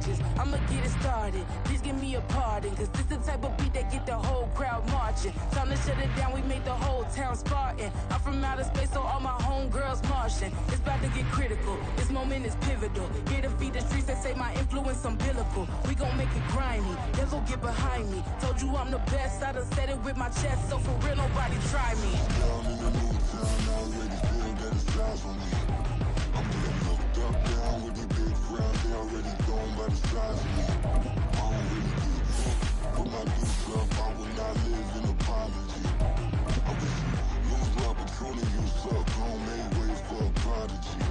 changes. I'ma get it started. Please give me a pardon, cause this the type of beat that get the whole crowd marching. Time to shut it down, we made the whole town Spartan. I'm from outer space, so all my homegirls Martian. It's about to get critical. This moment is pivotal. Here to feed the streets that say my influence umbilical. We gon' make it grimy. They'll go get behind me. Told you I'm the best. I done said it with my chest, so for real, nobody try me. Down in the new town, already feel that it's time for me. I'm getting hooked up down with these big crowds. They already gone by the size of me. I don't really give a fuck. Put my deuce up, I will not live in apology. I wish you lose my opportunity, you suck. Homemade ways for a prodigy.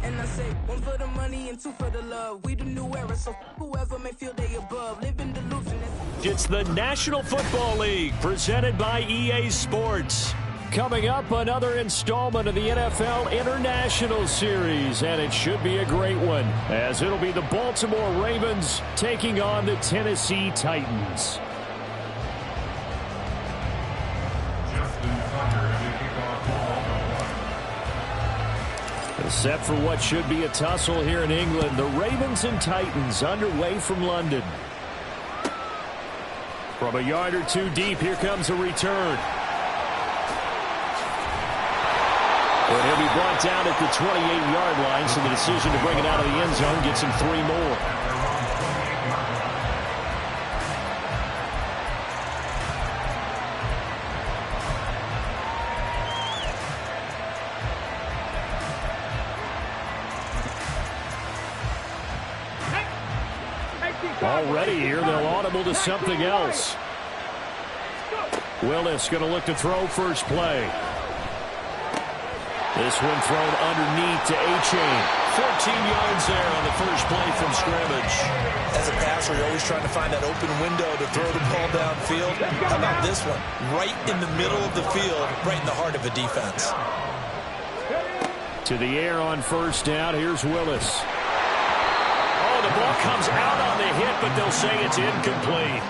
And I say, one for the money and two for the love. We the new era, so whoever may feel they above. Live in delusion. It's the National Football League, presented by EA Sports. Coming up, another installment of the NFL International Series, and it should be a great one, as it'll be the Baltimore Ravens taking on the Tennessee Titans. Set for what should be a tussle here in England, the Ravens and Titans underway from London. From a yard or two deep, here comes a return. And he'll be brought down at the 28-yard line, so the decision to bring it out of the end zone gets him 3 more. Already here, they'll audible to something else. Willis going to look to throw first play. This one thrown underneath to A-Chain. 14 yards there on the first play from scrimmage. As a passer, you're always trying to find that open window to throw the ball downfield. How about this one? Right in the middle of the field, right in the heart of a defense. To the air on first down, here's Willis. The ball comes out on the hit, but they'll say it's incomplete.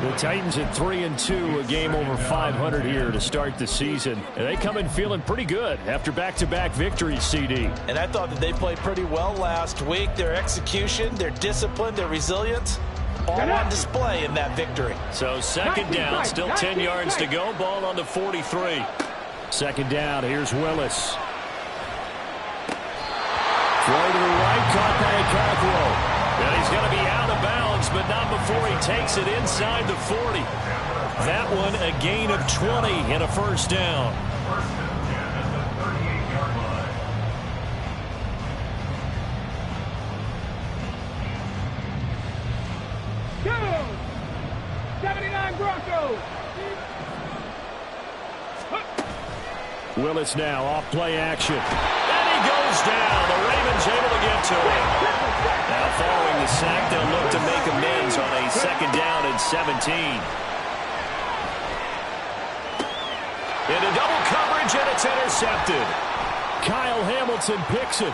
The Titans at 3-2, a game over 500 here to start the season. And they come in feeling pretty good after back-to-back victories, CD. And I thought that they played pretty well last week. Their execution, their discipline, their resilience, all on display in that victory. So second down, still 10 yards to go. Ball on the 43. Second down, here's Willis. Throw to the right, caught by Okoronkwo. And he's going to be out of bounds, but not before he takes it inside the 40. That one a gain of 20 and a first down. Go! 79 Broncos! Willis now off play action. And he goes down. The Ravens able to get to him. Now following the sack, they'll look to make amends on a second down and 17. Into double coverage, and it's intercepted. Kyle Hamilton picks it.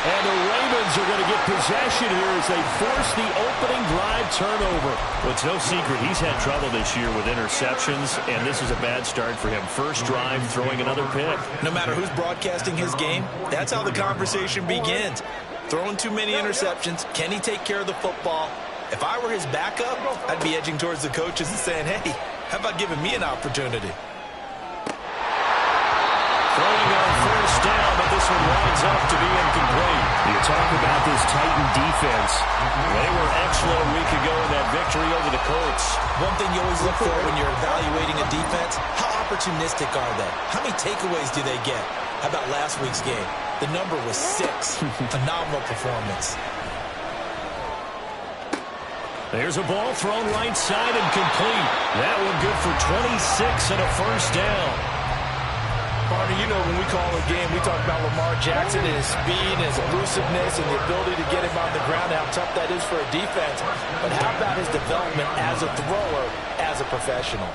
And the Ravens are going to get possession here as they force the opening drive turnover. Well, it's no secret he's had trouble this year with interceptions, and this is a bad start for him. First drive, throwing another pick. No matter who's broadcasting his game, that's how the conversation begins. Throwing too many interceptions. Can he take care of the football? If I were his backup, I'd be edging towards the coaches and saying, hey, how about giving me an opportunity? Throwing on first down, but this one winds up to be incomplete. You talk about this Titan defense. They were excellent a week ago in that victory over the Colts. One thing you always look for when you're evaluating a defense, how opportunistic are they? How many takeaways do they get? How about last week's game? The number was 6. Phenomenal performance. There's a ball thrown right side and complete. That one good for 26 and a first down. Partner, you know when we call a game, we talk about Lamar Jackson and his speed and his elusiveness and the ability to get him on the ground, how tough that is for a defense. But how about his development as a thrower, as a professional?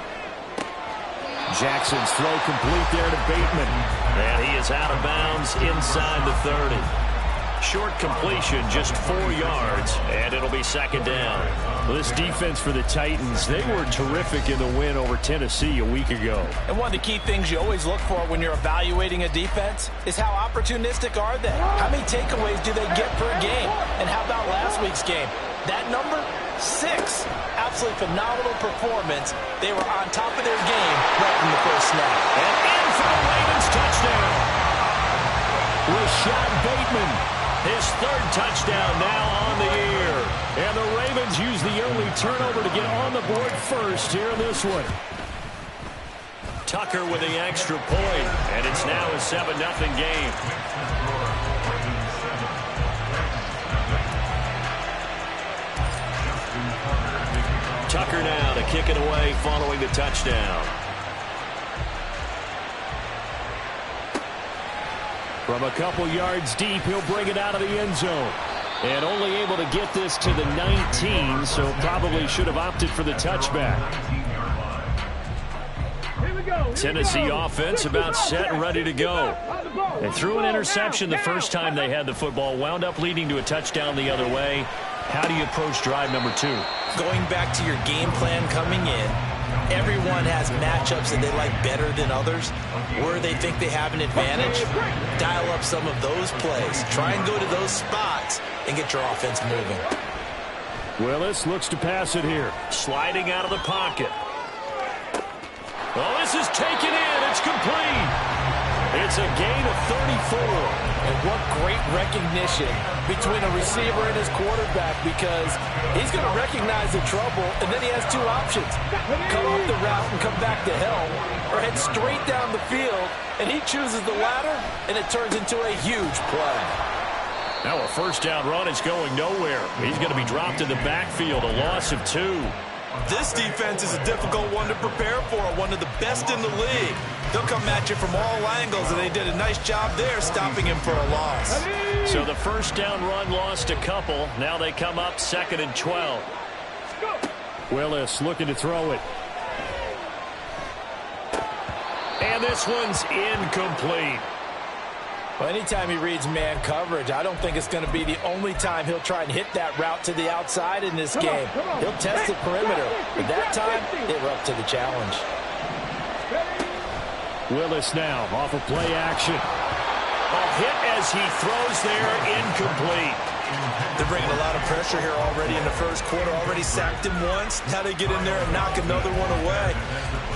Jackson's throw complete there to Bateman. And he is out of bounds inside the 30. Short completion, just 4 yards, and it'll be second down. Well, this defense for the Titans, they were terrific in the win over Tennessee a week ago. And one of the key things you always look for when you're evaluating a defense is how opportunistic are they? How many takeaways do they get per game? And how about last week's game? That number, 6. Absolutely phenomenal performance. They were on top of their game right from the first snap. And in for the Ravens touchdown. Rashad Bateman, his 3rd touchdown now on the year. And the Ravens use the early turnover to get on the board first here in this one. Tucker with the extra point, and it's now a 7-0 game. Tucker now to kick it away following the touchdown. From a couple yards deep, he'll bring it out of the end zone. And only able to get this to the 19, so probably should have opted for the touchback. Tennessee offense about set and ready to go. They threw an interception the first time they had the football, wound up leading to a touchdown the other way. How do you approach drive number 2? Going back to your game plan coming in, everyone has matchups that they like better than others, where they think they have an advantage. Dial up some of those plays. Try and go to those spots and get your offense moving. Willis looks to pass it here. Sliding out of the pocket. Oh, this is taken in. It's complete. It's a gain of 34. And what great recognition between a receiver and his quarterback, because he's going to recognize the trouble, and then he has 2 options. Come off the route and come back to help, or head straight down the field, and he chooses the latter, and it turns into a huge play. Now a first down run is going nowhere. He's going to be dropped in the backfield, a loss of 2. This defense is a difficult one to prepare for, one of the best in the league. They'll come at you from all angles, and they did a nice job there stopping him for a loss. So the first down run lost a couple. Now they come up 2nd and 12. Willis looking to throw it. And this one's incomplete. Well, anytime he reads man coverage, I don't think it's going to be the only time he'll try and hit that route to the outside in this game. He'll test the perimeter, but that time, they were up to the challenge. Willis now off of play action. A hit as he throws there, incomplete. They're bringing a lot of pressure here already in the first quarter. Already sacked him once. Now they get in there and knock another one away.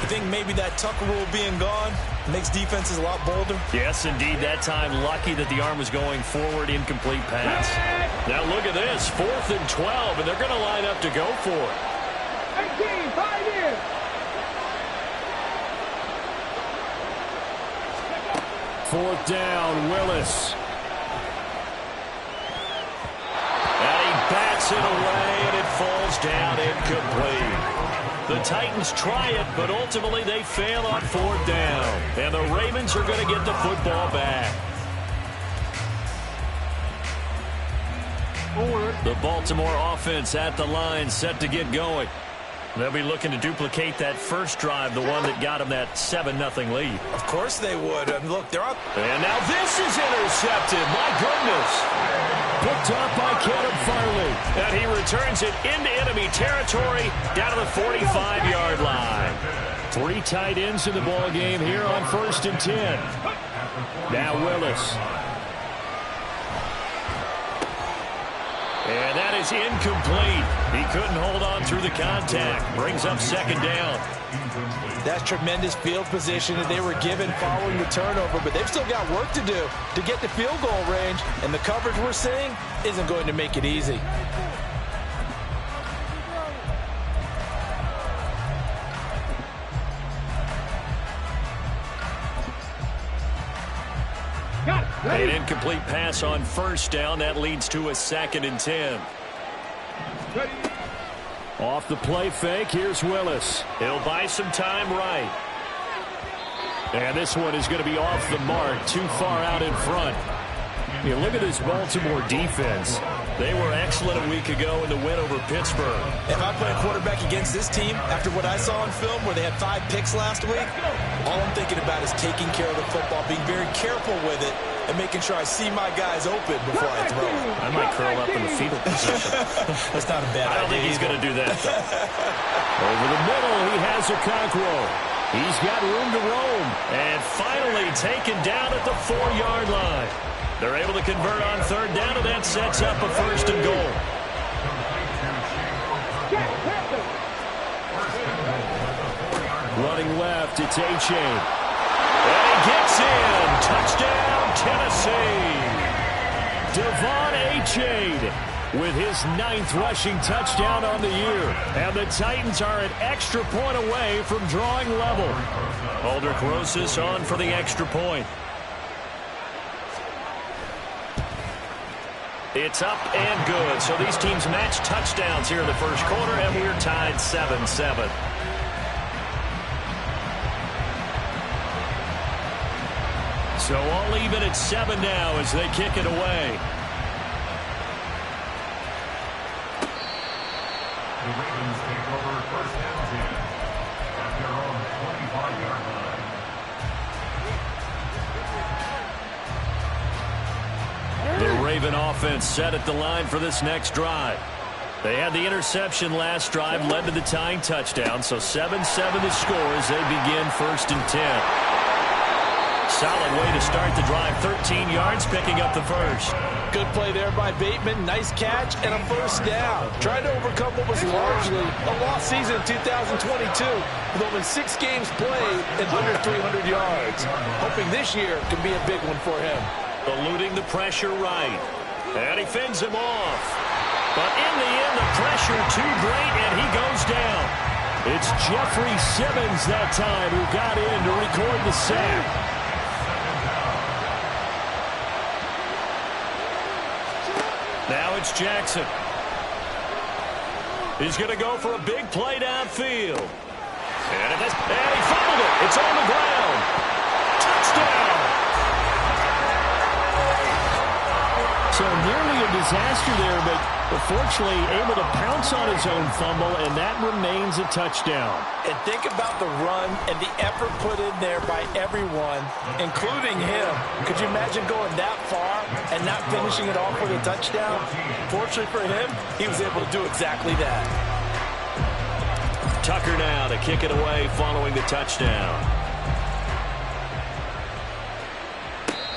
You think maybe that Tucker rule being gone makes defenses a lot bolder? Yes, indeed. That time, lucky that the arm was going forward, incomplete pass. Now look at this, 4th and 12, and they're going to line up to go for it. 18, 5 years. Fourth down, Willis. And he bats it away, and it falls down incomplete. The Titans try it, but ultimately they fail on 4th down. And the Ravens are going to get the football back. The Baltimore offense at the line, set to get going. They'll be looking to duplicate that first drive, the one that got them that 7-0 lead. Of course they would. I mean, look, they're up. And now this is intercepted. My goodness. Picked up by Caleb Farley. And he returns it into enemy territory down to the 45-yard line. 3 tight ends in the ball game here on 1st and 10. Now Willis. And that is incomplete. He couldn't hold on through the contact. Brings up 2nd down. That's tremendous field position that they were given following the turnover, but they've still got work to do to get the field goal range, and the coverage we're seeing isn't going to make it easy. An incomplete pass on 1st down. That leads to a 2nd and 10. Off the play fake, here's Willis. He'll buy some time right. And this one is going to be off the mark, too far out in front. You look at this Baltimore defense. They were excellent a week ago in the win over Pittsburgh. If I play a quarterback against this team, after what I saw on film where they had 5 picks last week, all I'm thinking about is taking care of the football, being very careful with it, and making sure I see my guys open before I throw it. I might curl up in the fetal position. That's not a bad idea. I don't think he's going to do that, though. Over the middle, he has Okonkwo. He's got room to roam. And finally taken down at the 4-yard line. They're able to convert on third down, and that sets up a 1st and goal. Running left, it's A-Chain. And he gets in. Touchdown, Tennessee. Devon A-Chain with his 9th rushing touchdown on the year. And the Titans are an extra point away from drawing level. Aldrich Rosas on for the extra point. It's up and good. So these teams match touchdowns here in the first quarter, and we're tied 7-7. So all even at 7 now as they kick it away. The Ravens take over 1st and 10 at their own 25-yard line. The Raven offense set at the line for this next drive. They had the interception last drive, led to the tying touchdown, so 7-7 the score as they begin 1st and 10. Solid way to start the drive. 13 yards, picking up the first. Good play there by Bateman. Nice catch and a 1st down. Trying to overcome what was largely a lost season in 2022 with only 6 games played and under 300 yards. Hoping this year can be a big one for him. Eluding the pressure right. And he fends him off. But in the end, the pressure too great, and he goes down. It's Jeffrey Simmons that time who got in to record the sack. Now it's Jackson. He's going to go for a big play downfield. And he fumbled it. It's on the ground. Touchdown. So nearly a disaster there, but fortunately able to pounce on his own fumble, and that remains a touchdown. And think about the run and the effort put in there by everyone, including him. Could you imagine going that far and not finishing it off with a touchdown? Fortunately for him, he was able to do exactly that. Tucker now to kick it away following the touchdown.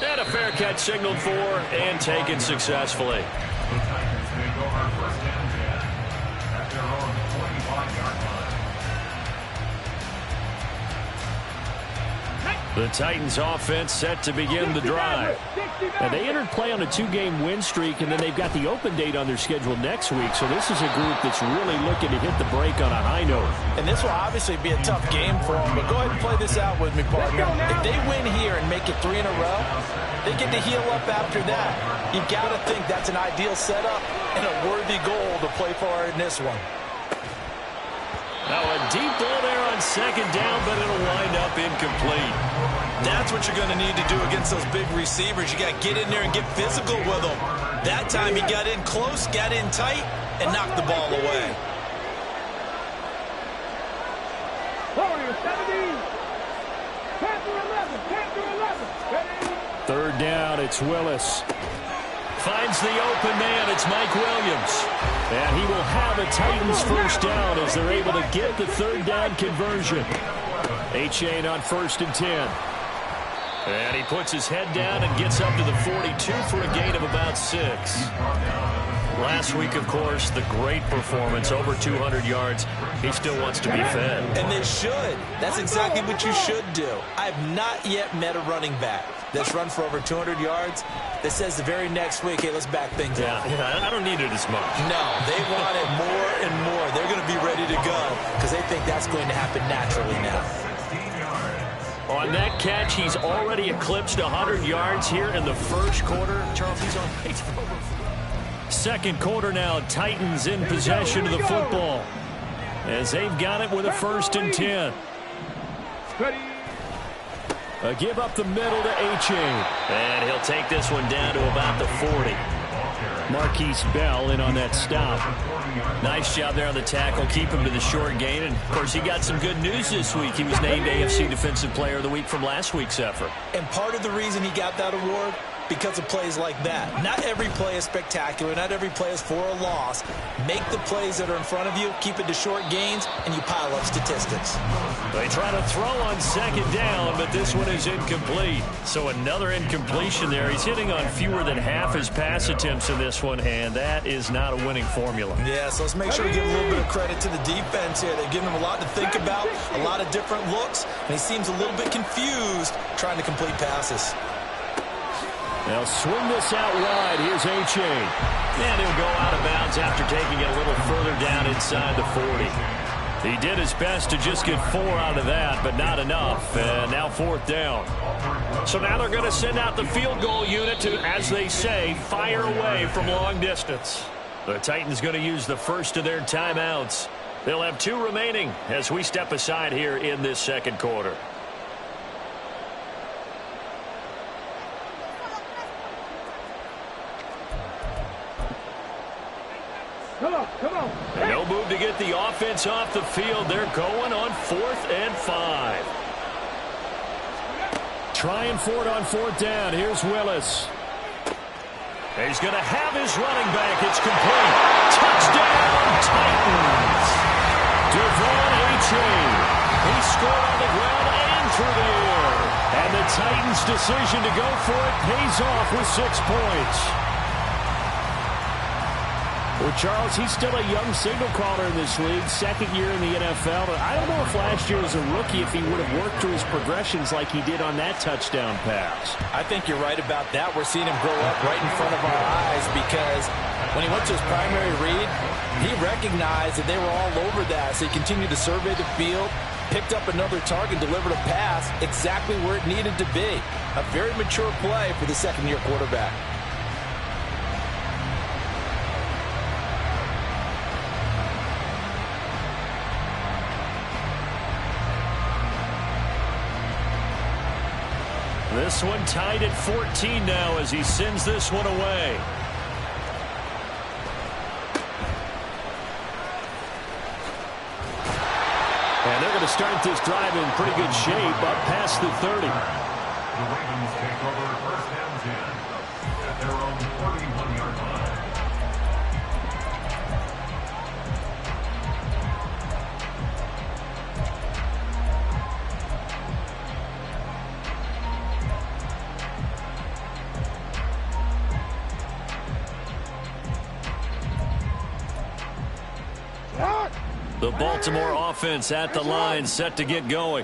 And a fair catch signaled for and taken successfully. The Titans take over 1st and 10 at their own 25-yard line. The Titans offense set to begin the drive. And they entered play on a 2-game win streak, and then they've got the open date on their schedule next week. So this is a group that's really looking to hit the break on a high note. And this will obviously be a tough game for them, but go ahead and play this out with me, partner. If they win here and make it 3 in a row, they get to heal up after that. You've got to think that's an ideal setup and a worthy goal to play for in this one. Now a deep ball there on 2nd down, but it'll wind up incomplete. That's what you're going to need to do against those big receivers. You got to get in there and get physical with them. That time he got in close, got in tight, and knocked the ball away. Warriors 17. Panther 11. Panther 11. 3rd down, it's Willis. Finds the open man, it's Mike Williams. And he will have a Titans 1st down as they're able to get the 3rd down conversion. A-Chain on 1st and 10. And he puts his head down and gets up to the 42 for a gain of about 6. Last week, of course, the great performance, over 200 yards. He still wants to be fed. And they should. That's exactly what you should do. I have not yet met a running back that's run for over 200 yards that says the very next week, hey, let's back things up. Yeah, I don't need it as much. No, they want it more and more. They're going to be ready to go because they think that's going to happen naturally now. On that catch, he's already eclipsed 100 yards here in the first quarter. Charles, he's on pace for over 2nd quarter now. Titans in possession of the football as they've got it with a 1st and 10. A give up the middle to A-Chain. And he'll take this one down to about the 40. Marquise Bell in on that stop. Nice job there on the tackle. Keep him to the short gain. And, of course, he got some good news this week. He was named AFC Defensive Player of the Week from last week's effort. And part of the reason he got that award because of plays like that. Not every play is spectacular. Not every play is for a loss. Make the plays that are in front of you, keep it to short gains, and you pile up statistics. They try to throw on second down, but this one is incomplete. So another incompletion there. He's hitting on fewer than half his pass attempts in this one, and that is not a winning formula. Yeah, so let's make sure we give a little bit of credit to the defense here. They're giving him a lot to think about, a lot of different looks, and he seems a little bit confused trying to complete passes. They'll swing this out wide. Here's Achane. And he'll go out of bounds after taking it a little further down inside the 40. He did his best to just get 4 out of that, but not enough. And now 4th down. So now they're going to send out the field goal unit to, as they say, fire away from long distance. The Titans going to use the first of their timeouts. They'll have 2 remaining as we step aside here in this second quarter. Come on. And no move to get the offense off the field. They're going on 4th and 5. Trying for it on 4th down. Here's Willis. He's going to have his running back. It's complete. Touchdown, Titans. Devon Achane. He scored on the ground and through the air. And the Titans' decision to go for it pays off with 6 points. Well, Charles, he's still a young signal caller in this league, 2nd year in the NFL. But I don't know if last year as a rookie, if he would have worked through his progressions like he did on that touchdown pass. I think you're right about that. We're seeing him grow up right in front of our eyes because when he went to his primary read, he recognized that they were all over that. So he continued to survey the field, picked up another target, delivered a pass exactly where it needed to be. A very mature play for the second-year quarterback. This one tied at 14 now as he sends this one away. And they're going to start this drive in pretty good shape up past the 30. The Ravens take over 1st and 10 at their own 41-yard line. The Baltimore offense at the line, set to get going.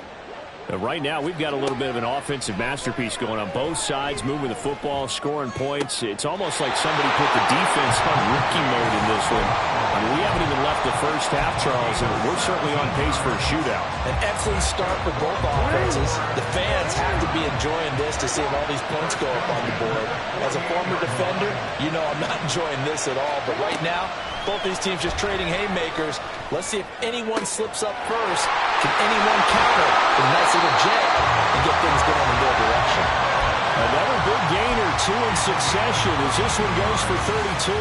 Right now, we've got a little bit of an offensive masterpiece going on both sides, moving the football, scoring points. It's almost like somebody put the defense on rookie mode in this one. I mean, we haven't even left the first half, Charles, and we're certainly on pace for a shootout. An excellent start for both offenses. The fans have to be enjoying this to see all these points go up on the board. As a former defender, you know I'm not enjoying this at all. But right now, both these teams just trading haymakers. Let's see if anyone slips up first. Can anyone counter with a nice little jet and get things going in their direction? Another big gainer, 2 in succession as this one goes for 32.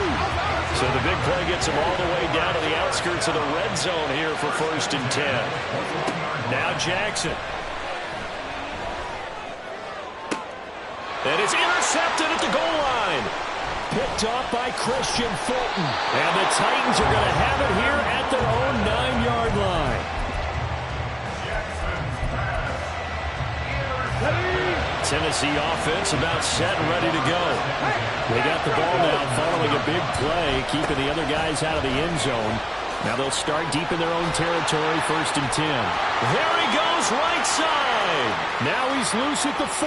So the big play gets him all the way down to the outskirts of the red zone here for 1st and 10. Now Jackson. And it's intercepted at the goal line. Picked off by Christian Fulton. And the Titans are going to have it here at their own 9-yard line. Tennessee offense about set and ready to go. They got the ball now following a big play, keeping the other guys out of the end zone. Now they'll start deep in their own territory, 1st and 10. There he goes, right side. Now he's loose at the 40.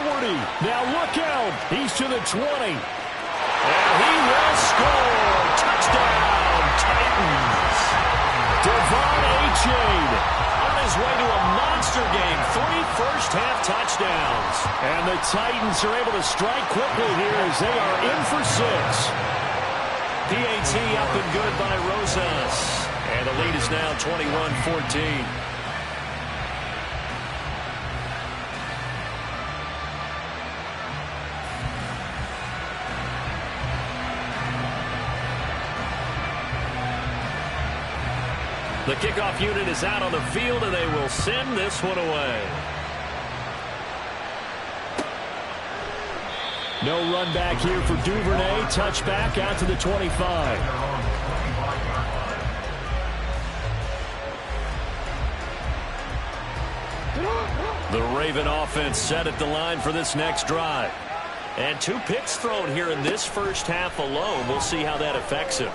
Now look out. He's to the 20. And he will score. Touchdown, Titans. Devon Achane on his way to a monster game. 3 first-half touchdowns. And the Titans are able to strike quickly here as they are in for 6. PAT up and good by Rosas. And the lead is now 21-14. The kickoff unit is out on the field, and they will send this one away. No run back here for Duvernay. Touchback out to the 25. The Raven offense set at the line for this next drive. And 2 picks thrown here in this first half alone. We'll see how that affects him.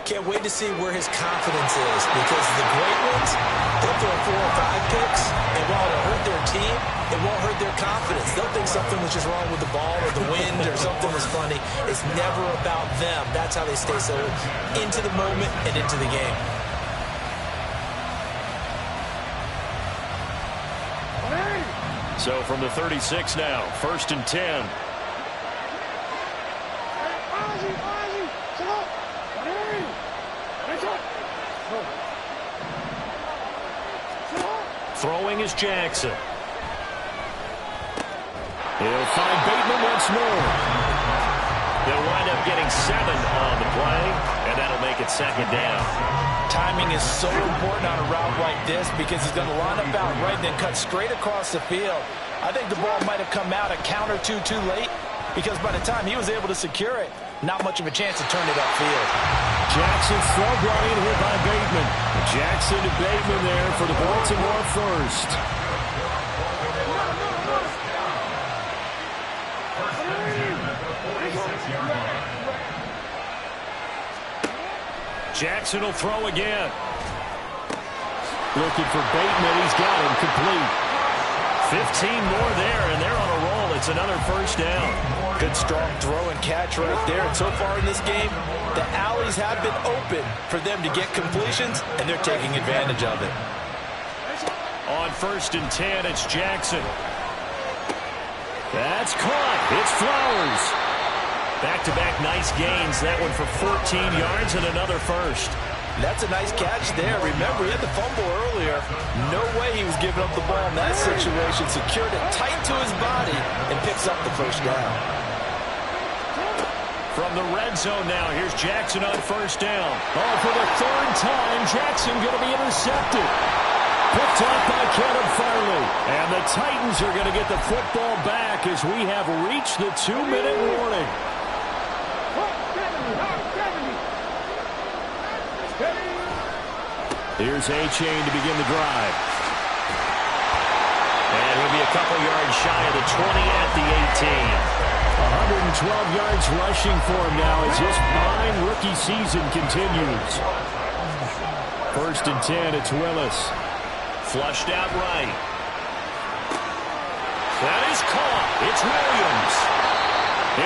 Can't wait to see where his confidence is, because the great ones, they'll throw 4 or 5 picks, and while it'll hurt their team, it won't hurt their confidence. They'll think something was just wrong with the ball or the wind or something was funny. It's never about them. That's how they stay so into the moment and into the game. So from the 36 now, 1st and 10. Throwing is Jackson. He'll find Bateman once more. They'll wind up getting 7 on the play, and that'll make it 2nd down. Timing is so important on a route like this, because he's going to line up out right and then cut straight across the field. I think the ball might have come out a count or two too late, because by the time he was able to secure it, not much of a chance to turn it upfield. Jackson's throw brought in here by Bateman. Jackson to Bateman there for the Baltimore first. Jackson will throw again. Looking for Bateman. He's got him complete. 15 more there, and they're on a roll. It's another first down. Good strong throw and catch right there. And so far in this game, the alleys have been open for them to get completions, and they're taking advantage of it. On 1st and 10, it's Jackson. That's caught. It's Flowers. Back-to-back nice gains. That one for 14 yards and another first. That's a nice catch there. Remember, he had the fumble earlier. No way he was giving up the ball in that situation. Secured it tight to his body and picks up the first down. From the red zone now, here's Jackson on 1st down. Oh, for the 3rd time, Jackson going to be intercepted. Picked up by Caleb Farley. And the Titans are going to get the football back as we have reached the 2-minute warning. Here's A-Chain to begin the drive. And he'll be a couple yards shy of the 20 at the 18. 112 yards rushing for him now as his fine rookie season continues. 1st and 10, it's Willis. Flushed out right. That is caught. It's Williams.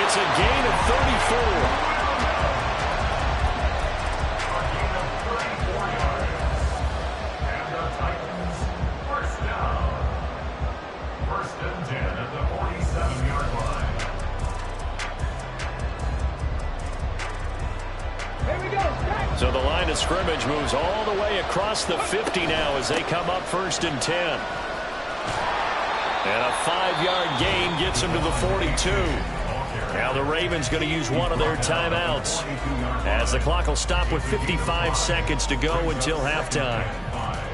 It's a gain of 34. So the line of scrimmage moves all the way across the 50 now as they come up 1st and 10. And a 5-yard gain gets them to the 42. Now the Ravens going to use one of their timeouts as the clock will stop with 55 seconds to go until halftime.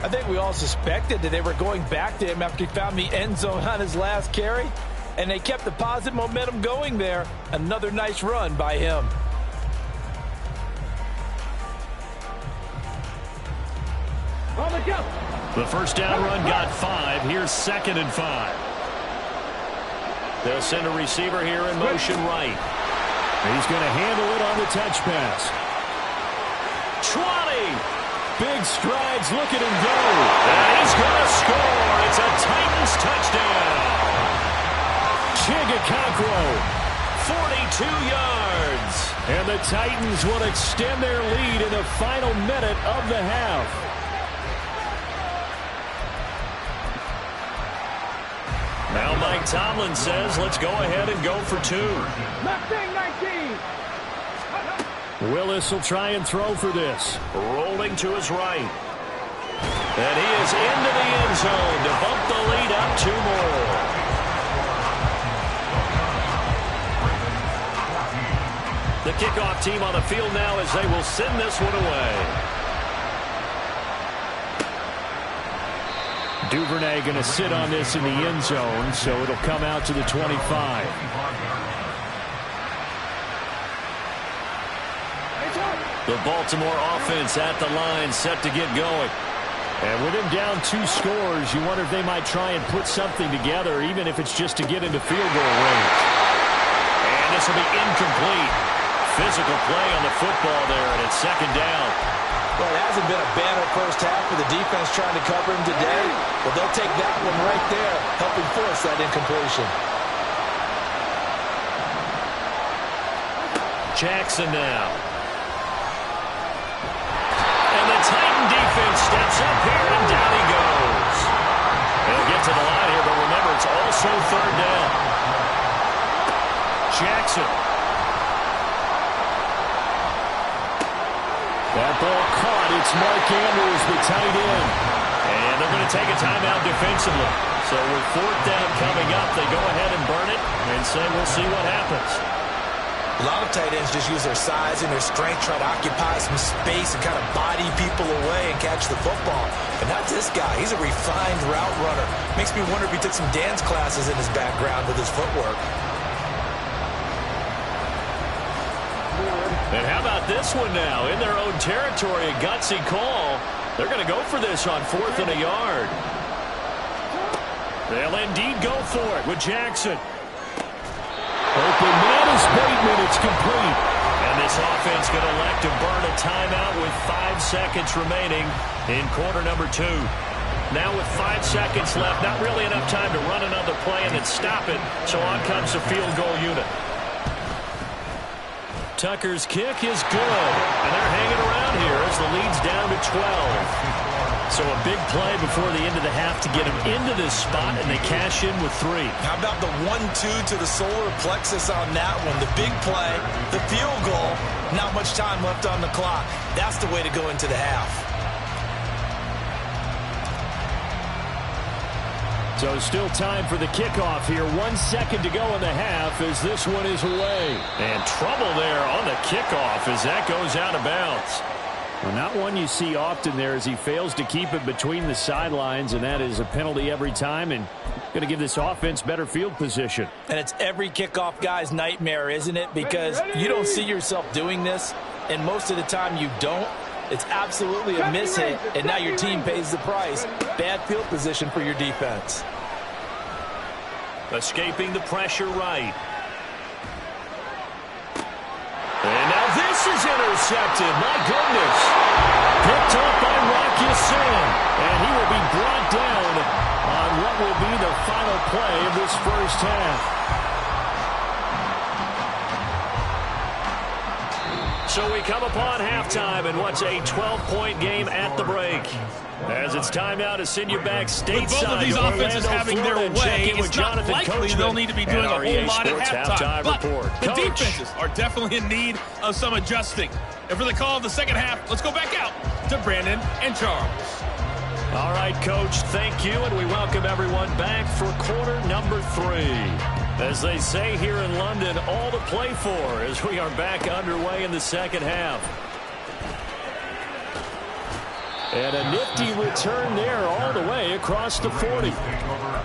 I think we all suspected that they were going back to him after he found the end zone on his last carry, and they kept the positive momentum going there. Another nice run by him. The first down run got 5. Here's 2nd and 5. They'll send a receiver here in motion right. He's going to handle it on the touch pass. 20. Big strides. Look at him go. And he's going to score. It's a Titans touchdown. Chigakakwo. 42 yards. And the Titans will extend their lead in the final minute of the half. Now Mike Tomlin says, let's go ahead and go for 2. Willis will try and throw for this. Rolling to his right. And he is into the end zone to bump the lead up 2 more. The kickoff team on the field now as they will send this one away. Duvernay going to sit on this in the end zone, so it'll come out to the 25. The Baltimore offense at the line, set to get going. And with him down 2 scores, you wonder if they might try and put something together, even if it's just to get into field goal range. And this will be incomplete. Physical play on the football there, and it's second down. Well, it hasn't been a banner first half for the defense trying to cover him today. Well, they'll take that one right there, helping force that incompletion. Jackson now. And the Titan defense steps up here, and down he goes. They'll get to the line here, but remember, it's also third down. Jackson. That ball caught. It's Mark Andrews, the tight end. And they're going to take a timeout defensively. So with fourth down coming up, they go ahead and burn it and say we'll see what happens. A lot of tight ends just use their size and their strength, try to occupy some space and kind of body people away and catch the football. But not this guy. He's a refined route runner. Makes me wonder if he took some dance classes in his background with his footwork. And how about this one now? In their own territory, a gutsy call. They're going to go for this on 4th and a yard. They'll indeed go for it with Jackson. Open man is Bateman. It's complete. And this offense going to elect to burn a timeout with 5 seconds remaining in quarter number 2. Now with 5 seconds left, not really enough time to run another play and then stop it. So on comes the field goal unit. Tucker's kick is good, and they're hanging around here as the lead's down to 12. So a big play before the end of the half to get them into this spot, and they cash in with 3. How about the 1-2 to the solar plexus on that one? The big play, the field goal, not much time left on the clock. That's the way to go into the half. So still time for the kickoff here. 1 second to go in the half as this one is away. And trouble there on the kickoff as that goes out of bounds. Well, not one you see often there as he fails to keep it between the sidelines, and that is a penalty every time and going to give this offense better field position. And it's every kickoff guy's nightmare, isn't it? Because you don't see yourself doing this, and most of the time you don't. It's absolutely a mishit, and now your team pays the price. Bad field position for your defense. Escaping the pressure right. And now this is intercepted. My goodness. Picked up by Rock Ya-Sin. And he will be brought down on what will be the final play of this first half. So we come upon halftime in what's a 12-point game at the break. As it's time now to send you back stateside. With both of these offenses having their way, it's not likely they'll need to be doing a whole lot at halftime. But the defenses are definitely in need of some adjusting. And for the call of the second half, let's go back out to Brandon and Charles. All right, Coach, thank you, and we welcome everyone back for quarter number 3. As they say here in London, all to play for as we are back underway in the second half. And a nifty return there all the way across the 40.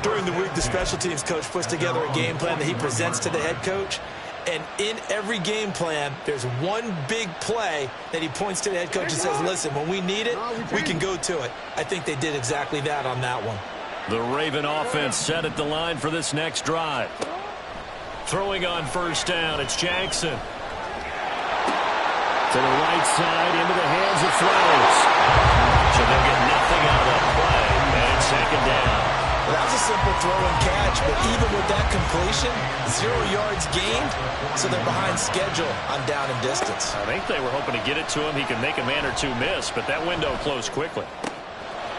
During the week, the special teams coach puts together a game plan that he presents to the head coach. And in every game plan, there's one big play that he points to the head coach and says, listen, when we need it, we can go to it. I think they did exactly that on that one. The Raven offense set at the line for this next drive. Throwing on first down, it's Jackson. To the right side, into the hands of Flowers. So they'll get nothing out of that play, and it's second down. Well, that was a simple throw and catch, but even with that completion, 0 yards gained, so they're behind schedule on down and distance. I think they were hoping to get it to him. He could make a man or two miss, but that window closed quickly.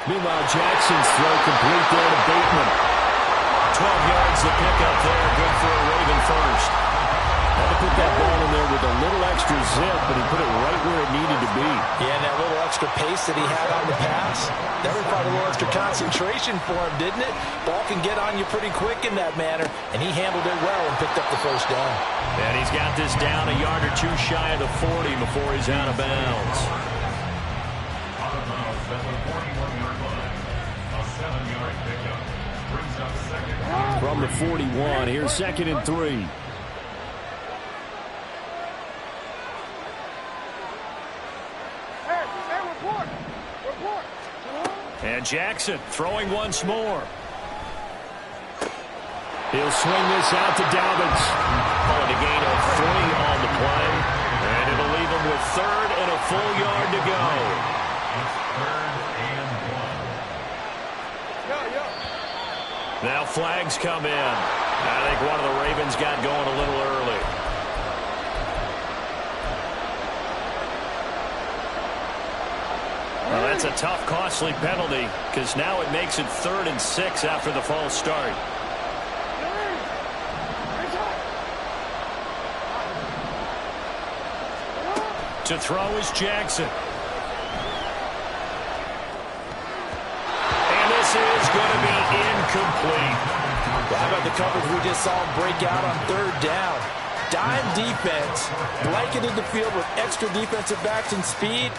Meanwhile, Jackson's throw complete there to Bateman. 12 yards to pick up there. Good for a Raven first. Had to put that ball in there with a little extra zip, but he put it right where it needed to be. Yeah, and that little extra pace that he had on the pass, that required a little extra concentration for him, didn't it? Ball can get on you pretty quick in that manner, and he handled it well and picked up the first down. And he's got this down a yard or two shy of the 40 before he's out of bounds. Out of bounds at the 41-yard line. A 7-yard pickup brings up second. From the 41, here's 2nd and 3. And Jackson throwing once more. He'll swing this out to Dobbins. Calling a gain of 3 on the play. And it'll leave him with 3rd and a full yard to go. It's 3rd and 1. Now flags come in. I think one of the Ravens got going a little early. Well, that's a tough, costly penalty because now it makes it 3rd and 6 after the false start. To throw is Jackson. And this is going to be incomplete. Well, how about the coverage we just saw him break out on 3rd down? Dime defense, blanketed the field with extra defensive backs and speed,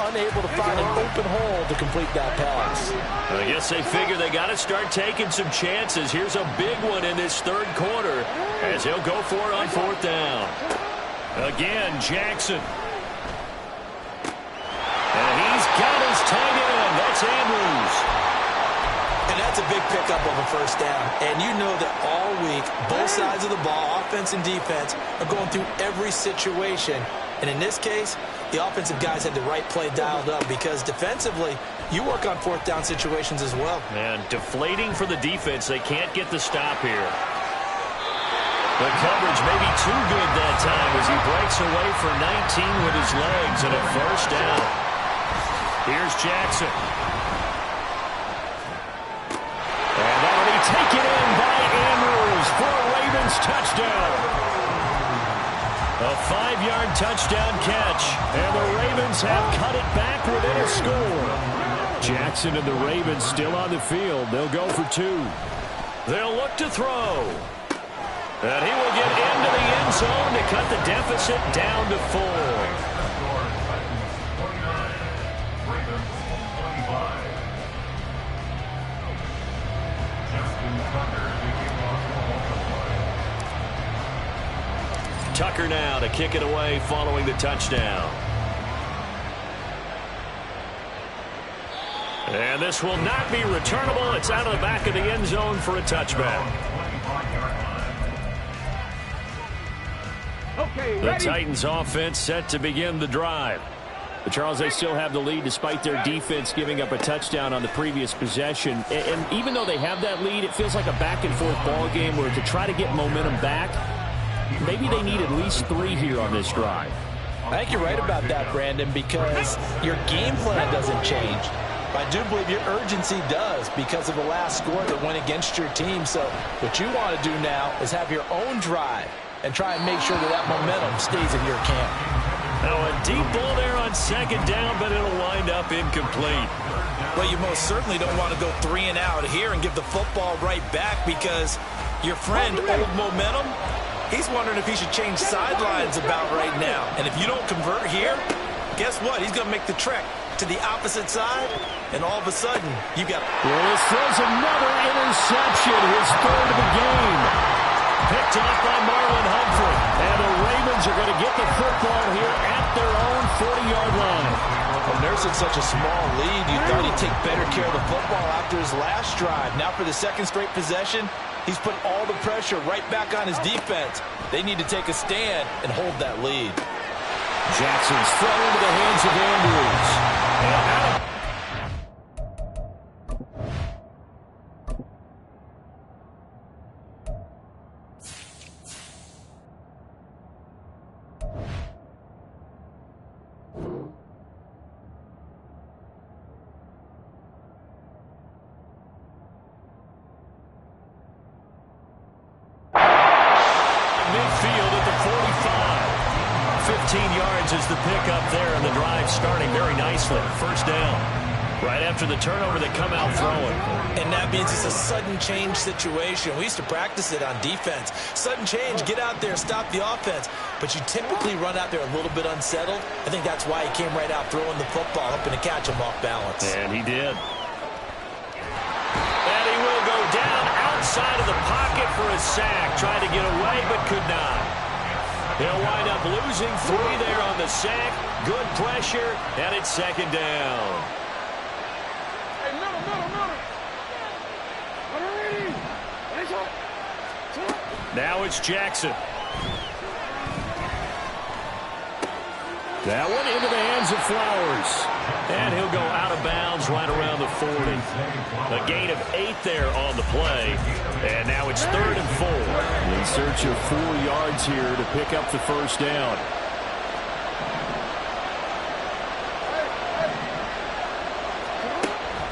unable to find an open hole to complete that pass. I guess they figure they got to start taking some chances. Here's a big one in this 3rd quarter as he'll go for it on 4th down. Again, Jackson. And he's got his tight end. That's Andrews. And that's a big pickup of a 1st down. And you know that all week, both sides of the ball, offense and defense, are going through every situation. And in this case, the offensive guys had the right play dialed up because defensively, you work on 4th down situations as well. And deflating for the defense. They can't get the stop here. The coverage may be too good that time as he breaks away for 19 with his legs and a 1st down. Here's Jackson. And that'll be taken in by Andrews for a Ravens touchdown. A 5-yard touchdown catch, and the Ravens have cut it back within a score. Jackson and the Ravens still on the field. They'll go for 2. They'll look to throw. And he will get into the end zone to cut the deficit down to 4. Tucker now to kick it away following the touchdown. And this will not be returnable. It's out of the back of the end zone for a touchback. Okay, the Titans offense set to begin the drive. But Charles, they still have the lead despite their defense giving up a touchdown on the previous possession. And even though they have that lead, it feels like a back-and-forth ball game where to try to get momentum back, maybe they need at least 3 here on this drive. I think you're right about that, Brandon, because your game plan doesn't change. I do believe your urgency does because of the last score that went against your team. So what you want to do now is have your own drive and try and make sure that that momentum stays in your camp. Now a deep ball there on 2nd down, but it'll wind up incomplete. Well, you most certainly don't want to go 3 and out here and give the football right back because your friend, Old Momentum, he's wondering if he should change sidelines about right now. And if you don't convert here, guess what? He's going to make the trek to the opposite side, and all of a sudden, you got... Willis throws another interception, his 3rd of the game. Picked off by Marlon Humphrey. And the Ravens are going to get the football here at their own 40-yard line. Well, nursing such a small lead, you thought he'd take better care of the football after his last drive. Now for the 2nd straight possession, he's put all the pressure right back on his defense. They need to take a stand and hold that lead. Jackson's thrown into the hands of Andrews. Midfield at the 45. 15 yards is the pickup there, and the drive starting very nicely. 1st down. Right after the turnover, they come out throwing. And that means it's a sudden change situation. We used to practice it on defense. Sudden change, get out there, stop the offense. But you typically run out there a little bit unsettled. I think that's why he came right out throwing the football, hoping to catch him off balance. And he did. And he will go down outside of the pocket for a sack. Tried to get away, but could not. He'll wind up losing 3 there on the sack. Good pressure, and it's second down. Hey, middle. Now it's Jackson. That one into the hands of Flowers. And he'll go out of bounds right around the 40. A gain of 8 there on the play. And now it's 3rd and 4. In search of 4 yards here to pick up the first down.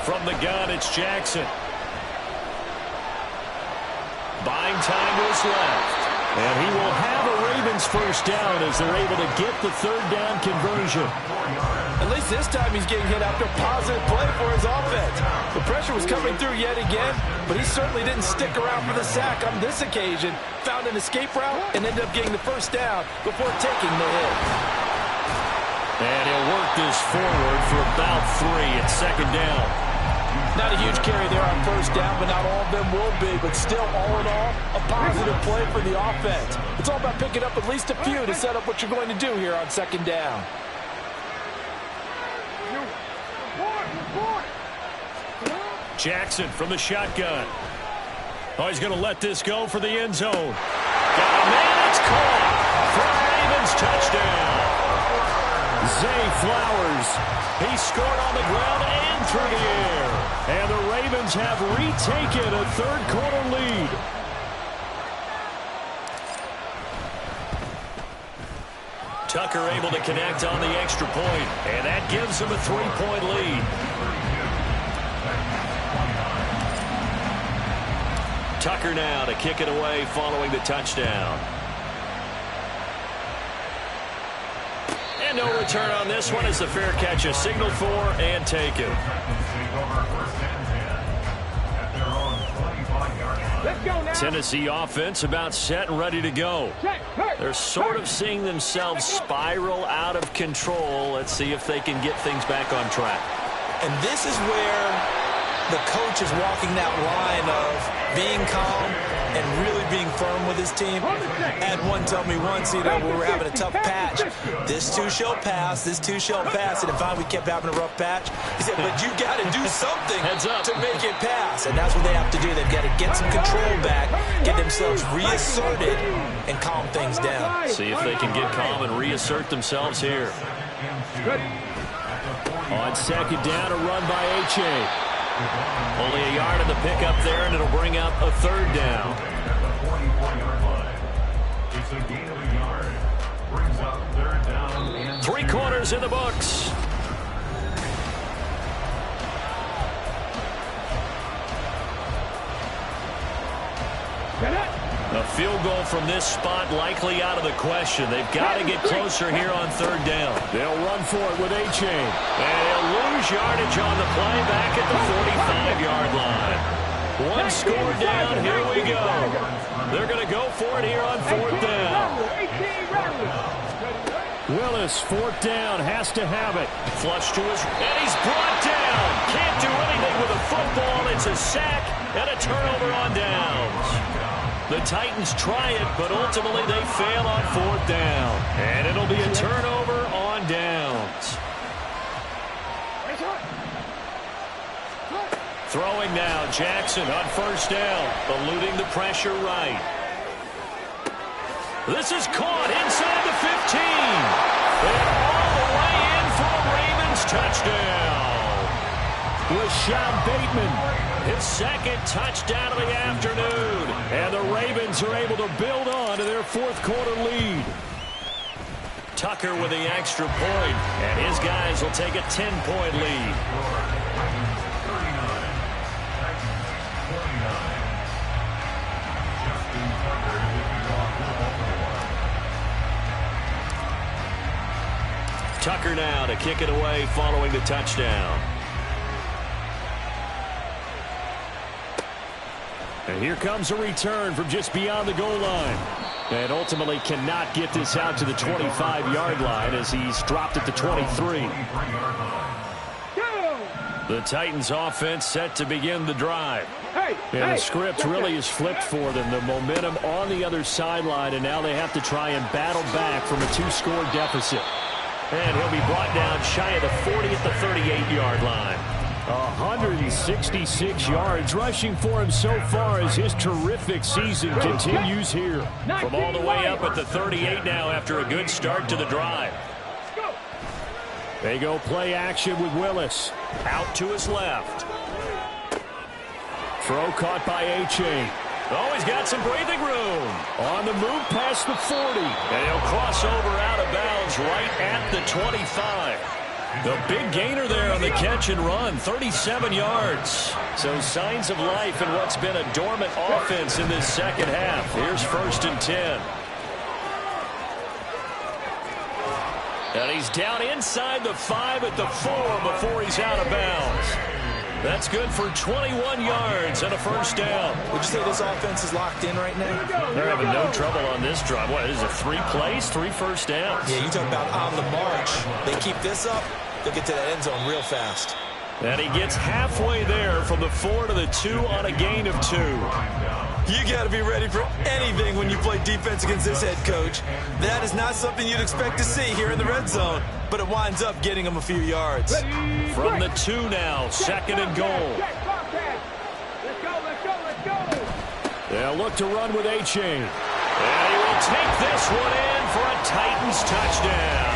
From the gun, it's Jackson. Buying time to his left. And he will have a Ravens first down as they're able to get the 3rd down conversion. At least this time he's getting hit after a positive play for his offense. The pressure was coming through yet again, but he certainly didn't stick around for the sack on this occasion. Found an escape route and ended up getting the first down before taking the hit. And he'll work this forward for about 3 at second down. Not a huge carry there on first down, but not all of them will be. But still, all in all, a positive play for the offense. It's all about picking up at least a few to set up what you're going to do here on second down. Jackson from the shotgun. Oh, he's going to let this go for the end zone. Got a man, it's caught for a Ravens touchdown. Zay Flowers. He scored on the ground and through the air. And the Ravens have retaken a 3rd quarter lead. Tucker able to connect on the extra point, and that gives him a 3-point lead. Tucker now to kick it away following the touchdown. And no return on this one as the fair catch is signaled for and taken. Let's go now. Tennessee offense about set and ready to go. They're sort of seeing themselves spiral out of control. Let's see if they can get things back on track. And this is where the coach is walking that line of being calm and really being firm with his team. I had one tell me once, we were having a tough patch. This too shall pass, this too shall pass. And finally we kept having a rough patch. He said, but you got to do something to make it pass. And that's what they have to do. They've got to get some control back, get themselves reasserted, and calm things down. See if they can get calm and reassert themselves here. On second down, a run by H.A. Only a yard in the pickup there, and it'll bring up a 3rd down. At the 44-yard line. It's a gain of a yard. Brings up 3rd down. And 3 quarters in the books. A field goal from this spot likely out of the question. They've got to get closer here on 3rd down. They'll run for it with A-Chain. And he'll lose yardage on the play back at the 45-yard line. 1 score down, here we go. They're going to go for it here on 4th down. Willis, 4th down, has to have it. Flush to his, and he's brought down. Can't do anything with a football. It's a sack and a turnover on downs. The Titans try it, but ultimately they fail on 4th down. And it'll be a turnover on downs. Throwing now, Jackson on 1st down, eluding the pressure right. This is caught inside the 15. And all the way in for a Ravens touchdown. Rashad Bateman. His 2nd touchdown of the afternoon. And the Ravens are able to build on to their 4th quarter lead. Tucker with the extra point, and his guys will take a 10-point lead. Tucker now to kick it away following the touchdown. And here comes a return from just beyond the goal line. And ultimately cannot get this out to the 25-yard line as he's dropped at the 23. The Titans offense set to begin the drive. And the script really is flipped for them. The momentum on the other sideline, and now they have to try and battle back from a 2-score deficit. And he'll be brought down shy of the 40 at the 38-yard line. 166 yards rushing for him so far as his terrific season continues here. From all the way up at the 38 now after a good start to the drive. They go play action with Willis. Out to his left. Throw caught by A-Chain. Oh, he's got some breathing room. On the move past the 40. And he'll cross over out of bounds right at the 25. The big gainer there on the catch and run, 37 yards. So signs of life in what's been a dormant offense in this second half. Here's 1st and 10. And he's down inside the 5 at the 4 before he's out of bounds. That's good for 21 yards and a first down. Would you say this offense is locked in right now? They're having no trouble on this drive. What, is it 3 plays, 3 first downs? Yeah, you talk about on the march. They keep this up, they'll get to that end zone real fast. And he gets halfway there from the 4 to the 2 on a gain of 2. You got to be ready for anything when you play defense against this head coach. That is not something you'd expect to see here in the red zone, but it winds up getting him a few yards. From the 2 now, 2nd and goal. They'll look to run with A-Chain. And he will take this one in for a Titans touchdown.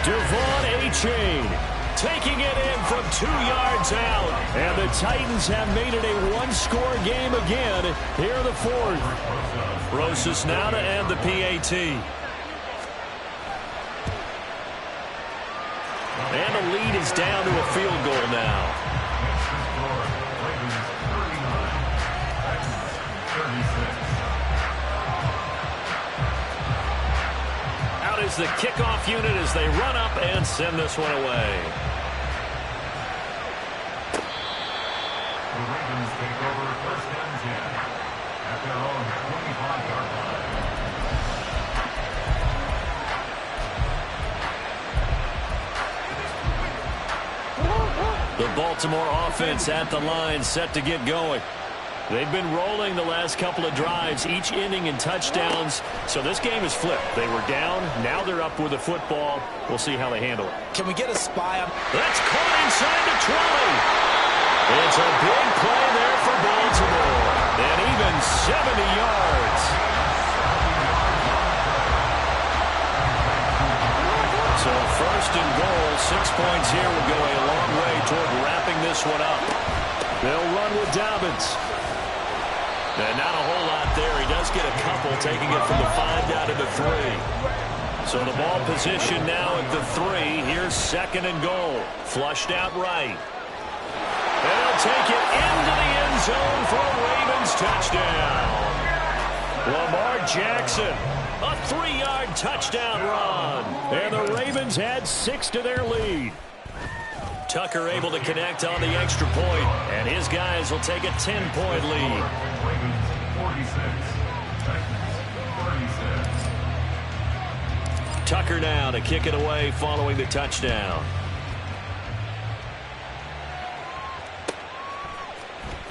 Devon A-Chain taking it in from 2 yards out. And the Titans have made it a 1-score game again here in the 4th. Rosas now to end the PAT. And the lead is down to a field goal now. Out is the kickoff unit as they run up and send this one away. The Ravens take over 1st and 10 at their own 25-yard line. The Baltimore offense at the line set to get going. They've been rolling the last couple of drives, each ending in touchdowns. So this game is flipped. They were down. Now they're up with the football. We'll see how they handle it. Can we get a spy on? That's caught inside the 20. It's a big play there for Baltimore. And even 70 yards. So 1st and goal, 6 points here will go a long way toward wrapping this one up. They'll run with Dobbins. And not a whole lot there. He does get a couple, taking it from the 5 down to the 3. So the ball position now at the 3. Here's 2nd and goal. Flushed out right. And they'll take it into the end zone for a Ravens touchdown. Lamar Jackson, a 3-yard touchdown run. And the Ravens add 6 to their lead. Tucker able to connect on the extra point, and his guys will take a 10-point lead. Ravens 46, Titans 36. Tucker now to kick it away following the touchdown.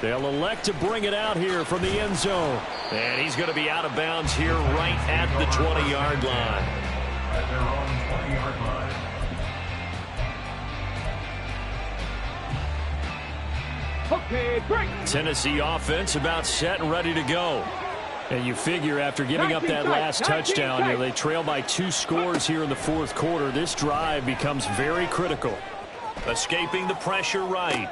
They'll elect to bring it out here from the end zone. And he's going to be out of bounds here right at the 20-yard line. At their own 20-yard line. Okay, break. Tennessee offense about set and ready to go. And you figure after giving up that last touchdown, they trail by 2 scores here in the 4th quarter. This drive becomes very critical. Escaping the pressure right.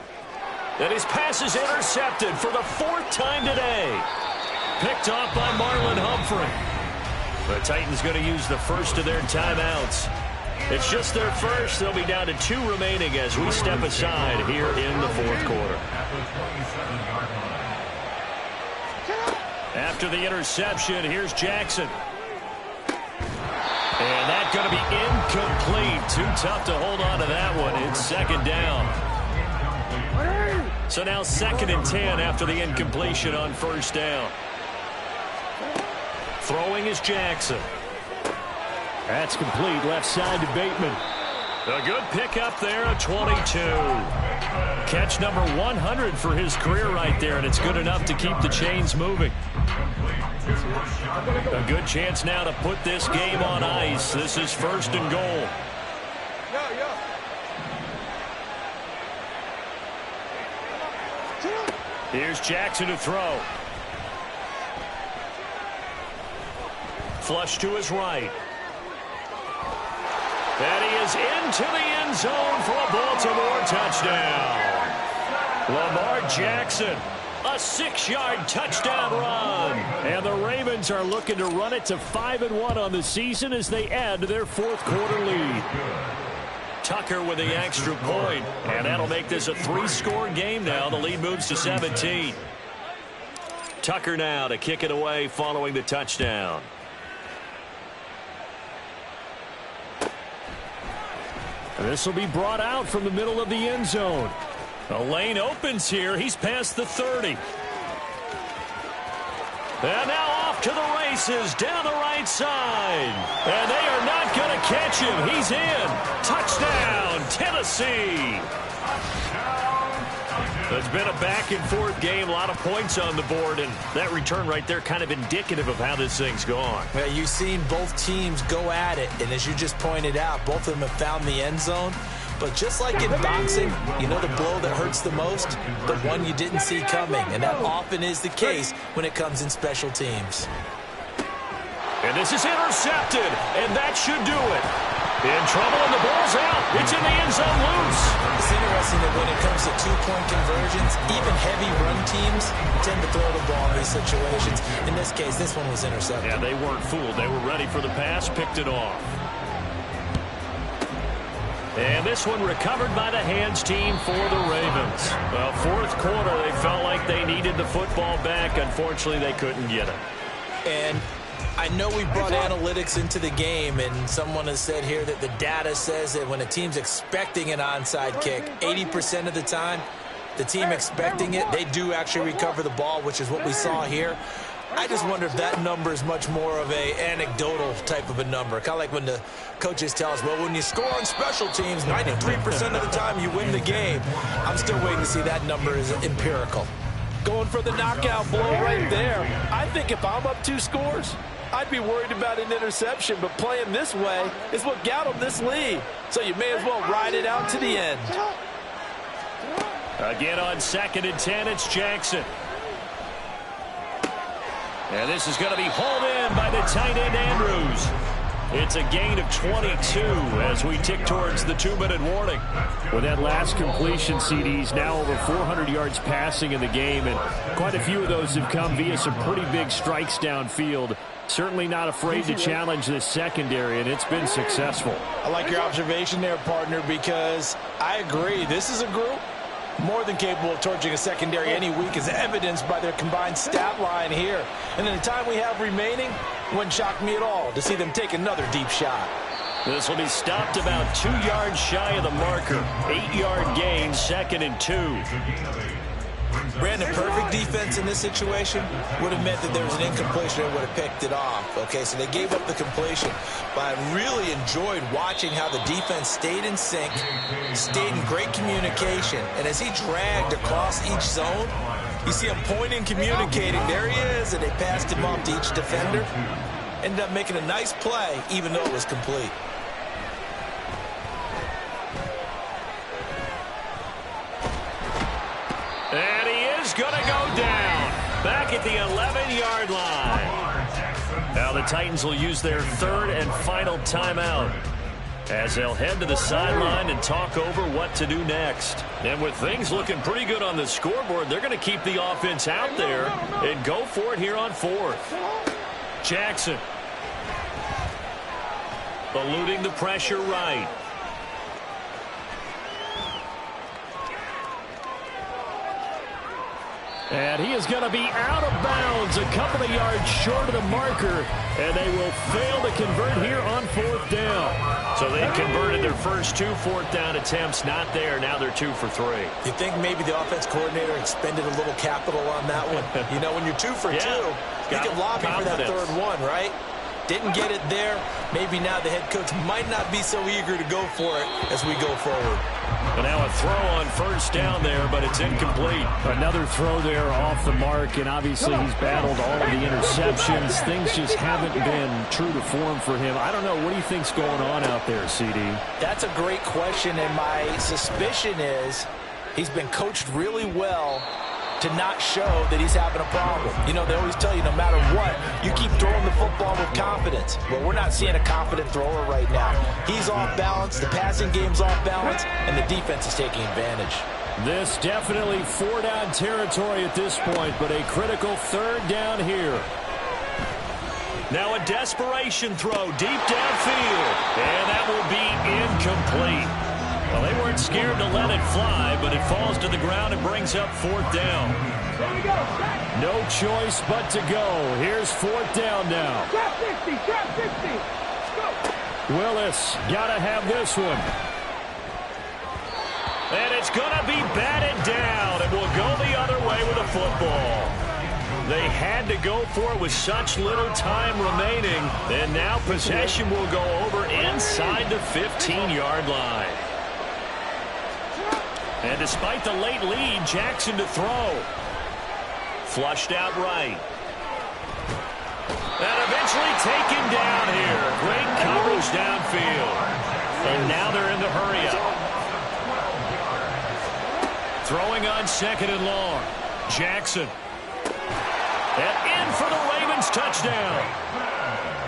And his pass is intercepted for the 4th time today. Picked off by Marlon Humphrey. The Titans going to use the first of their timeouts. It's just their first. They'll be down to 2 remaining as we step aside here in the 4th quarter. After the interception, here's Jackson. And that's going to be incomplete. Too tough to hold on to that one. It's 2nd down. So now 2nd and 10 after the incompletion on 1st down. Throwing is Jackson. That's complete left side to Bateman. A good pickup there, a 22. Catch number 100 for his career right there, and it's good enough to keep the chains moving. A good chance now to put this game on ice. This is 1st and goal. Here's Jackson to throw. Flush to his right. And he is into the end zone for a Baltimore touchdown. Lamar Jackson, a 6-yard touchdown run. And the Ravens are looking to run it to 5-1 on the season as they add to their 4th quarter lead. Tucker with the extra point, and that'll make this a 3-score game now. The lead moves to 17. Tucker now to kick it away following the touchdown. This will be brought out from the middle of the end zone. The lane opens here. He's past the 30. And now off to the races down the right side. And they are not going to catch him. He's in. Touchdown, Tennessee. It's been a back-and-forth game, a lot of points on the board, and that return right there kind of indicative of how this thing's gone. Well, you've seen both teams go at it, and as you just pointed out, both of them have found the end zone. But just like in boxing, you know the blow that hurts the most? The one you didn't see coming, and that often is the case when it comes in special teams. And this is intercepted, and that should do it. In trouble, and the ball's out. It's in the end zone loose. It's interesting that when it comes to two-point conversions, even heavy run teams tend to throw the ball in these situations. In this case, this one was intercepted. Yeah, they weren't fooled. They were ready for the pass, picked it off. And this one recovered by the hands team for the Ravens. Well, 4th quarter, they felt like they needed the football back. Unfortunately, they couldn't get it. And I know we brought analytics into the game, and someone has said here that the data says that when a team's expecting an onside kick, 80% of the time, the team expecting it, they do actually recover the ball, which is what we saw here. I just wonder if that number is much more of a anecdotal type of a number. Kind of like when the coaches tell us, well, when you score on special teams, 93% of the time you win the game. I'm still waiting to see that number is empirical. Going for the knockout blow right there. I think if I'm up 2 scores, I'd be worried about an interception, but playing this way is what got them this lead. So you may as well ride it out to the end. Again on 2nd and 10, it's Jackson. And this is going to be hauled in by the tight end, Andrews. It's a gain of 22 as we tick towards the 2-minute warning. With that last completion, CDs now over 400 yards passing in the game, and quite a few of those have come via some pretty big strikes downfield. Certainly not afraid to challenge this secondary, and it's been successful. I like your observation there, partner, because I agree. This is a group more than capable of torching a secondary any week, as evidenced by their combined stat line here. And in the time we have remaining, wouldn't shock me at all to see them take another deep shot. This will be stopped about 2 yards shy of the marker. 8-yard gain, 2nd and 2. Brandon, perfect defense in this situation would have meant that there was an incompletion and would have picked it off. Okay, so they gave up the completion. But I really enjoyed watching how the defense stayed in sync, stayed in great communication. And as he dragged across each zone, you see him pointing, communicating. There he is, and they passed him off to each defender. Ended up making a nice play, even though it was complete. And he is going to go down back at the 11-yard line. Now the Titans will use their 3rd and final timeout as they'll head to the sideline and talk over what to do next. And with things looking pretty good on the scoreboard, they're going to keep the offense out there and go for it here on 4th. Jackson eluding the pressure right. And he is going to be out of bounds a couple of yards short of the marker, and they will fail to convert here on 4th down. So they converted their first 2 4th down attempts, not there. Now they're 2 for 3. You think maybe the offense coordinator expended a little capital on that one? You know, when you're 2 for 2, you can lobby for that 3rd one, right? Didn't get it there. Maybe now the head coach might not be so eager to go for it as we go forward. But now a throw on first down there, but it's incomplete. Another throw there off the mark, and obviously he's battled all of the interceptions. Things just haven't been true to form for him. I don't know. What do you think's going on out there, CD? That's a great question, and my suspicion is he's been coached really well to not show that he's having a problem. You know, they always tell you no matter what, you keep throwing the football with confidence. Well, we're not seeing a confident thrower right now. He's off balance, the passing game's off balance, and the defense is taking advantage. This definitely 4-down territory at this point, but a critical 3rd down here. Now a desperation throw deep downfield, and that will be incomplete. Well, they weren't scared to let it fly, but it falls to the ground and brings up 4th down. No choice but to go. Here's 4th down now. Trap 60, trap 60. Go. Willis got to have this one. And it's going to be batted down, and will go the other way with a football. They had to go for it with such little time remaining, and now possession will go over inside the 15-yard line. And despite the late lead, Jackson to throw. Flushed out right. And eventually taken down here. Great coverage downfield. And now they're in the hurry-up. Throwing on 2nd and long. Jackson. And in for the Ravens touchdown.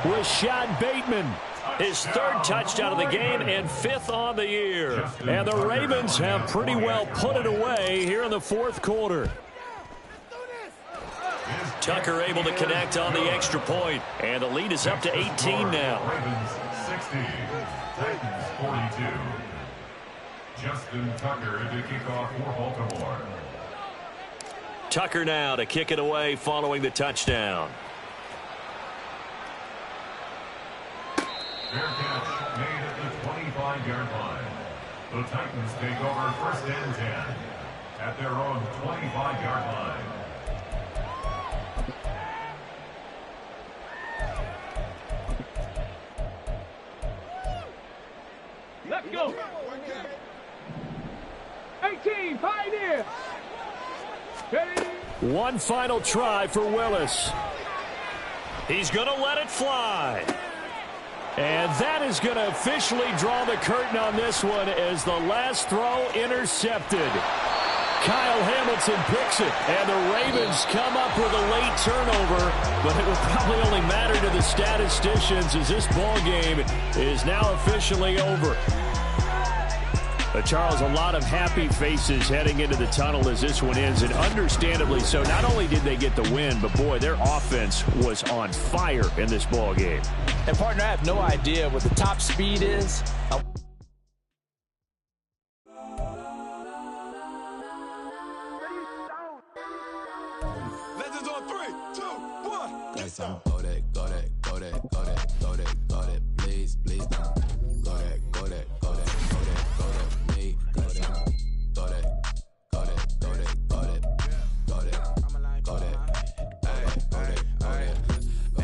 Rashad Bateman. His 3rd touchdown of the game and 5th on the year. And the Ravens have pretty well put it away here in the 4th quarter. Tucker able to connect on the extra point. And the lead is up to 18 now. Ravens 60, Titans 42. Justin Tucker to kick off for Baltimore. Tucker now to kick it away following the touchdown. Fair catch made at the 25-yard line. The Titans take over 1st and 10 at their own 25-yard line. Let's go. 18, Pioneer. One final try for Willis. He's going to let it fly. And that is going to officially draw the curtain on this one as the last throw intercepted. Kyle Hamilton picks it, and the Ravens come up with a late turnover, but it will probably only matter to the statisticians as this ball game is now officially over. But Charles, a lot of happy faces heading into the tunnel as this one ends, and understandably so. Not only did they get the win, but boy, their offense was on fire in this ball game. And partner, I have no idea what the top speed is. Legends on 3, 2, 1. Guys, I'm go that, go that, go that, go that, go that, go that, please, please don't. Go that, go that, go that, go that, go that, me, go that, go that, go that, go that, go that, go that, go that,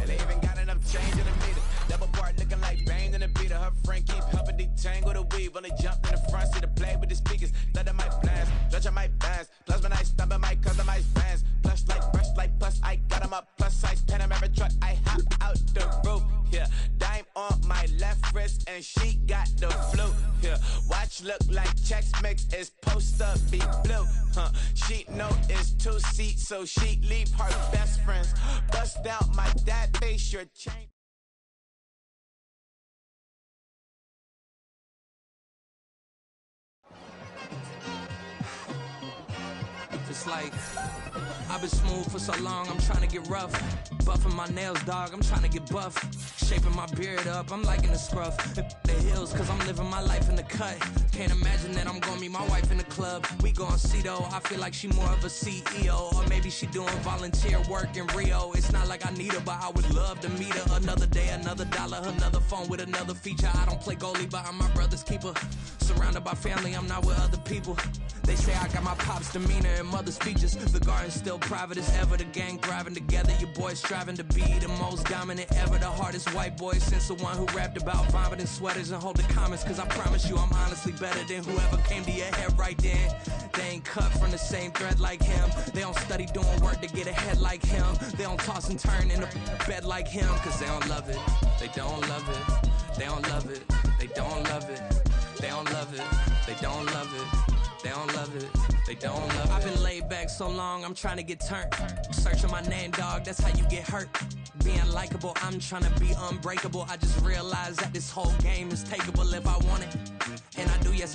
They even got enough change in the meter. Double part looking like Bane in the beater. Her friend keep helping detangle the weave. Only jumped in the front seat to play with the speakers. Let them might blast, Dutch I might blast. Plus when I stumble, I might customize fans. Plus like brush like plus I got them up. Plus size Panamera truck, I hop out the roof. Yeah, dime on my left wrist and she got the flu. Yeah, watch look like Chex Mix is post up be blue. She know it's 2 seats, so she leave her best friends. Bust out my dad face your chain. It's like I've been smooth for so long, I'm trying to get rough. Buffing my nails, dog, I'm trying to get buff. Shaping my beard up, I'm liking the scruff. The hills, cause I'm living my life in the cut. Can't imagine that I'm gonna meet my wife in the club. We gon' see though, I feel like she more of a CEO. Or maybe she doing volunteer work in Rio. It's not like I need her, but I would love to meet her. Another day, another dollar, another phone with another feature. I don't play goalie, but I'm my brother's keeper. Surrounded by family, I'm not with other people. They say I got my pop's demeanor and mother's features. The garden's still private as ever. The gang thriving together. Your boys striving to be the most dominant ever. The hardest white boy since the one who rapped about vomiting sweaters and holding comments. Cause I promise you I'm honestly better than whoever came to your head right then. They ain't cut from the same thread like him. They don't study doing work to get ahead like him. They don't toss and turn in the bed like him. Cause they don't love it. They don't love it. They don't love it. They don't love it. They don't love it. They don't love it. They don't love it. They don't love it. I've been laid back so long, I'm trying to get turned. Searching my name, dog, that's how you get hurt. Being likable, I'm trying to be unbreakable. I just realized that this whole game is takeable if I want it. And I do, yes, I